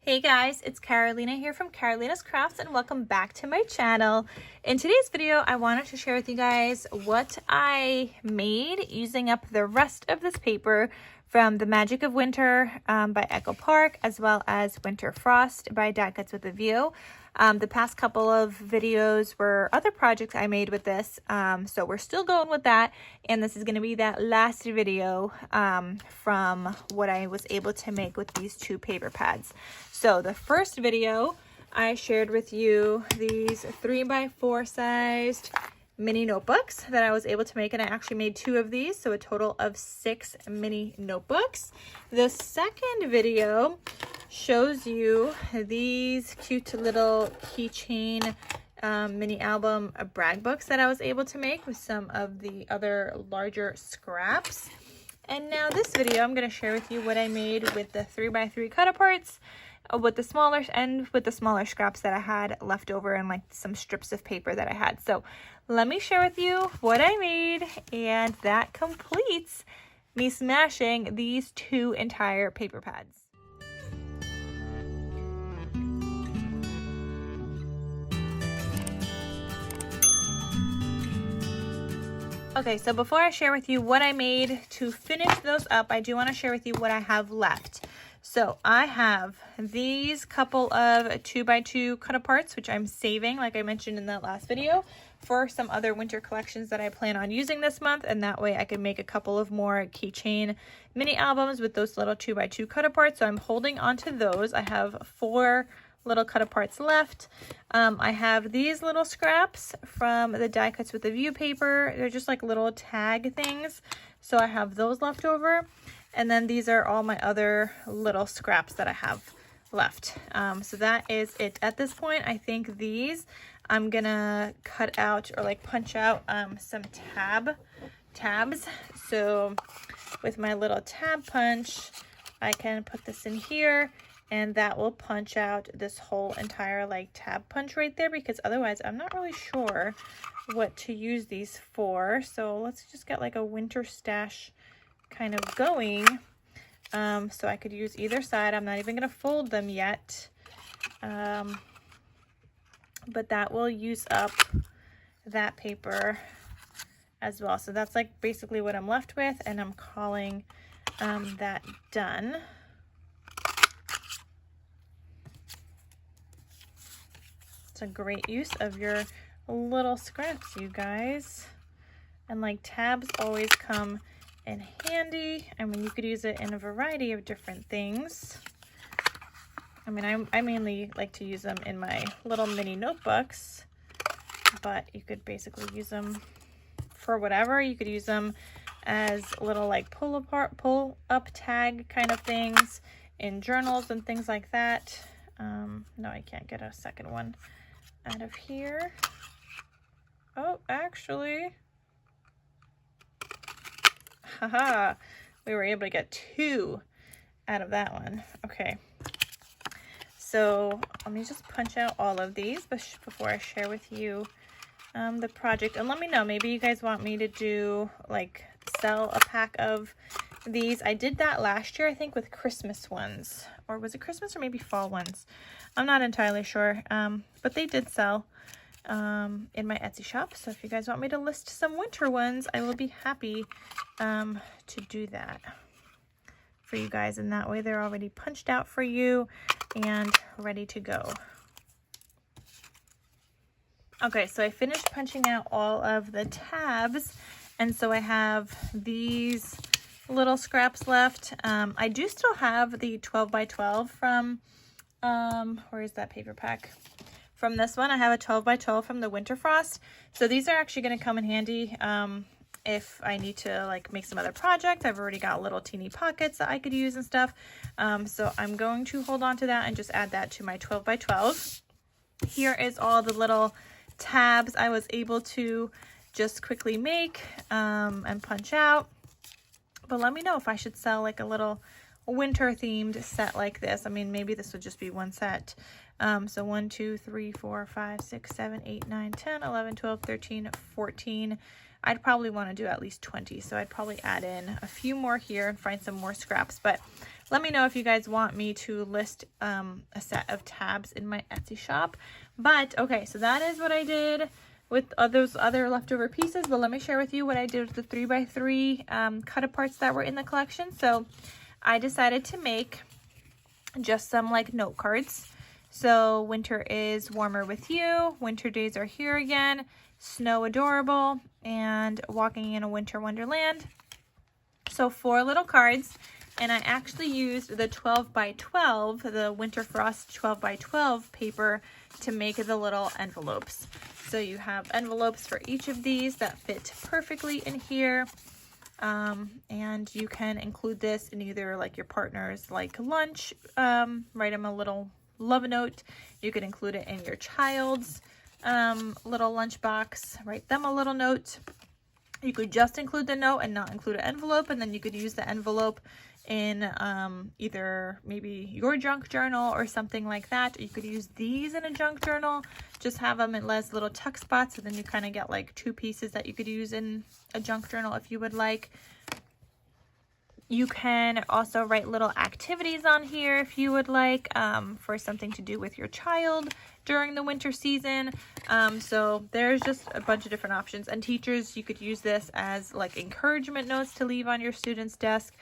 Hey guys, it's Carolina here from KarolinasKrafts and welcome back to my channel. In today's video, I wanted to share with you guys what I made using up the rest of this paper from The Magic of Winter by Echo Park, as well as Winter Frost by Die Cuts with a View. The past couple of videos were other projects I made with this, so we're still going with that, and this is going to be that last video from what I was able to make with these two paper pads. So the first video, I shared with you these 3x4 sized mini notebooks that I was able to make, and I actually made 2 of these, so a total of 6 mini notebooks. The second video shows you these cute little keychain mini album brag books that I was able to make with some of the other larger scraps. And now this video, I'm going to share with you what I made with the 3x3 cut-aparts, with the smaller scraps that I had left over, and like some strips of paper that I had. So let me share with you what I made, and that completes me smashing these 2 entire paper pads. Okay, so before I share with you what I made to finish those up, I do want to share with you what I have left. So I have these couple of 2x2 cut-aparts, which I'm saving, like I mentioned in that last video, for some other winter collections that I plan on using this month, and that way I can make a couple of more keychain mini albums with those little 2x2 cut-aparts. So I'm holding on to those. I have 4 little cut-aparts left. I have these little scraps from the Die Cuts with a View paper. They're just like little tag things, so I have those left over. And then these are all my other little scraps that I have left. So that is it at this point. I think these I'm gonna cut out or like punch out some tabs. So with my little tab punch, I can put this in here, and that will punch out this whole entire like tab punch right there, because otherwise I'm not really sure what to use these for. So let's just get like a winter stash kind of going. So I could use either side. I'm not even going to fold them yet. But that will use up that paper as well. So that's like basically what I'm left with, and I'm calling that done. It's a great use of your little scraps, you guys. And like tabs always come in handy. I mean, you could use it in a variety of different things. I mean, I mainly like to use them in my little mini notebooks, but you could basically use them for whatever. You could use them as little like pull up tag kind of things in journals and things like that. No, I can't get a second one out of here. Oh, actually, haha, we were able to get 2 out of that one. Okay, so let me just punch out all of these before I share with you the project, and let me know, maybe you guys want me to do like sell a pack of these. I did that last year, I think, with Christmas ones, or was it Christmas or maybe fall ones? I'm not entirely sure, but they did sell in my Etsy shop. So if you guys want me to list some winter ones, I will be happy to do that for you guys, and that way they're already punched out for you and ready to go. Okay, so I finished punching out all of the tabs, and so I have these little scraps left. I do still have the 12x12 from where is that paper pack? From this one, I have a 12x12 from the Winter Frost. So these are actually going to come in handy if I need to like make some other project. I've already got little teeny pockets that I could use and stuff. So I'm going to hold on to that and just add that to my 12x12. Here is all the little tabs I was able to just quickly make and punch out. But let me know if I should sell like a little winter themed set like this. I mean, maybe this would just be one set. So 1, 2, 3, 4, 5, 6, 7, 8, 9, 10, 11, 12, 13, 14 I'd probably want to do at least 20. So I'd probably add in a few more here and find some more scraps. But let me know if you guys want me to list a set of tabs in my Etsy shop. But okay, so that is what I did with those other leftover pieces. But let me share with you what I did with the 3x3 cut-aparts that were in the collection. So I decided to make just some like note cards. So winter is warmer with you, winter days are here again, snow adorable, and walking in a winter wonderland. So 4 little cards, and I actually used the 12x12, the Winter Frost 12x12 paper to make the little envelopes. So you have envelopes for each of these that fit perfectly in here. And you can include this in either like your partner's like lunch, write them a little love note. You could include it in your child's little lunchbox, write them a little note. You could just include the note and not include an envelope, and then you could use the envelope in either maybe your junk journal or something like that. You could use these in a junk journal, just have them in less little tuck spots, and then you kind of get like 2 pieces that you could use in a junk journal if you would like. You can also write little activities on here if you would like, for something to do with your child during the winter season. So there's just a bunch of different options. And teachers, you could use this as like encouragement notes to leave on your student's desk.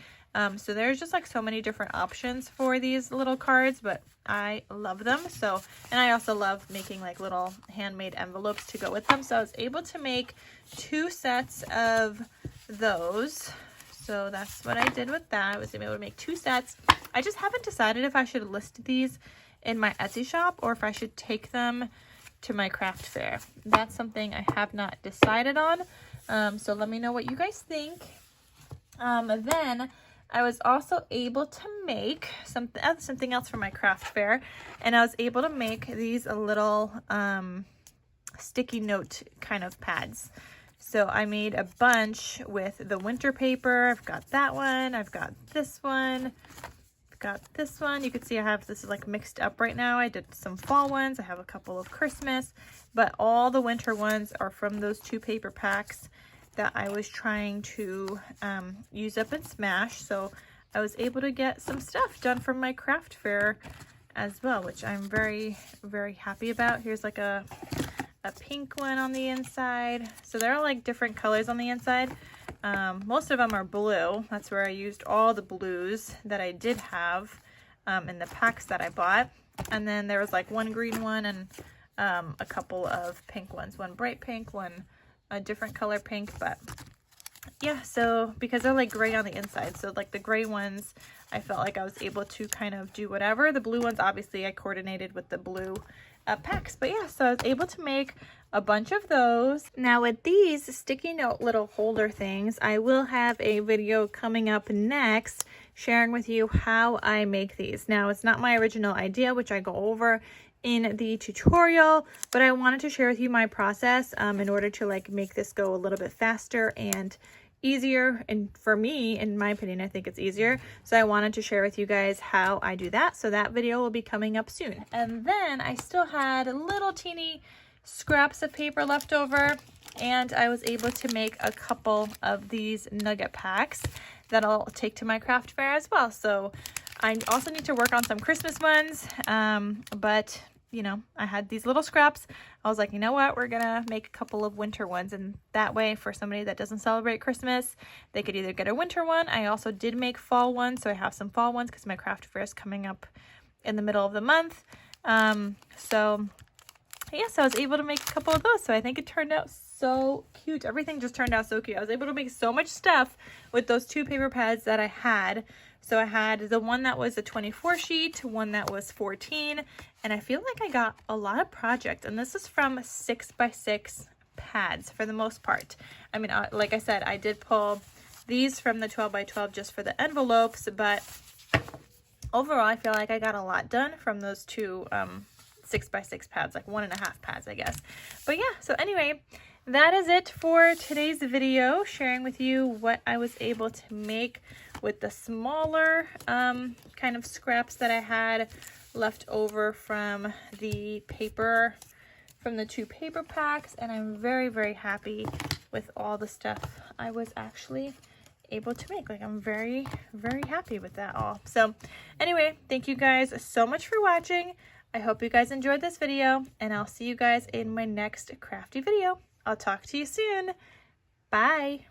So there's just like so many different options for these little cards, but I love them. So, and I also love making like little handmade envelopes to go with them. So I was able to make 2 sets of those. So that's what I did with that. I was able to make 2 sets. I just haven't decided if I should list these in my Etsy shop or if I should take them to my craft fair. That's something I have not decided on. So let me know what you guys think. Then I was also able to make something else for my craft fair, and I was able to make these little sticky note kind of pads. So I made a bunch with the winter paper. I've got that one, I've got this one, I've got this one. You can see I have this like mixed up right now. I did some fall ones, I have a couple of Christmas, but all the winter ones are from those 2 paper packs that I was trying to use up and smash. So I was able to get some stuff done from my craft fair as well, which I'm very, very happy about. Here's like a pink one on the inside. So there are like different colors on the inside. Most of them are blue. That's where I used all the blues that I did have in the packs that I bought. And then there was like one green one and a couple of pink ones. One bright pink, one a different color pink. But yeah, so because they're like gray on the inside, so like the gray ones, I felt like I was able to kind of do whatever. The blue ones, obviously I coordinated with the blue packs. But yeah, so I was able to make a bunch of those. Now with these sticky note little holder things, I will have a video coming up next sharing with you how I make these. Now it's not my original idea, which I go over in the tutorial, but I wanted to share with you my process in order to like make this go a little bit faster and easier. And for me, in my opinion, I think it's easier. So I wanted to share with you guys how I do that. So that video will be coming up soon. And then I still had little teeny scraps of paper left over, and I was able to make a couple of these nugget packs that I'll take to my craft fair as well. So I also need to work on some Christmas ones, but you know, I had these little scraps. I was like, you know what, we're gonna make a couple of winter ones, and that way for somebody that doesn't celebrate Christmas, they could either get a winter one. I also did make fall ones, so I have some fall ones because my craft fair is coming up in the middle of the month. So yes, I was able to make a couple of those. So I think it turned out so cute. Everything just turned out so cute. I was able to make so much stuff with those 2 paper pads that I had. So I had the one that was a 24 sheet, one that was 14, and I feel like I got a lot of project. And this is from 6x6 pads for the most part. I mean, like I said, I did pull these from the 12x12 just for the envelopes, but overall I feel like I got a lot done from those 2 6x6 pads, like 1.5 pads, I guess. But yeah, so anyway, that is it for today's video, sharing with you what I was able to make with the smaller kind of scraps that I had left over from the paper, from the 2 paper packs. And I'm very, very happy with all the stuff I was actually able to make. Like, I'm very, very happy with that all. So anyway, thank you guys so much for watching. I hope you guys enjoyed this video, and I'll see you guys in my next crafty video. I'll talk to you soon. Bye.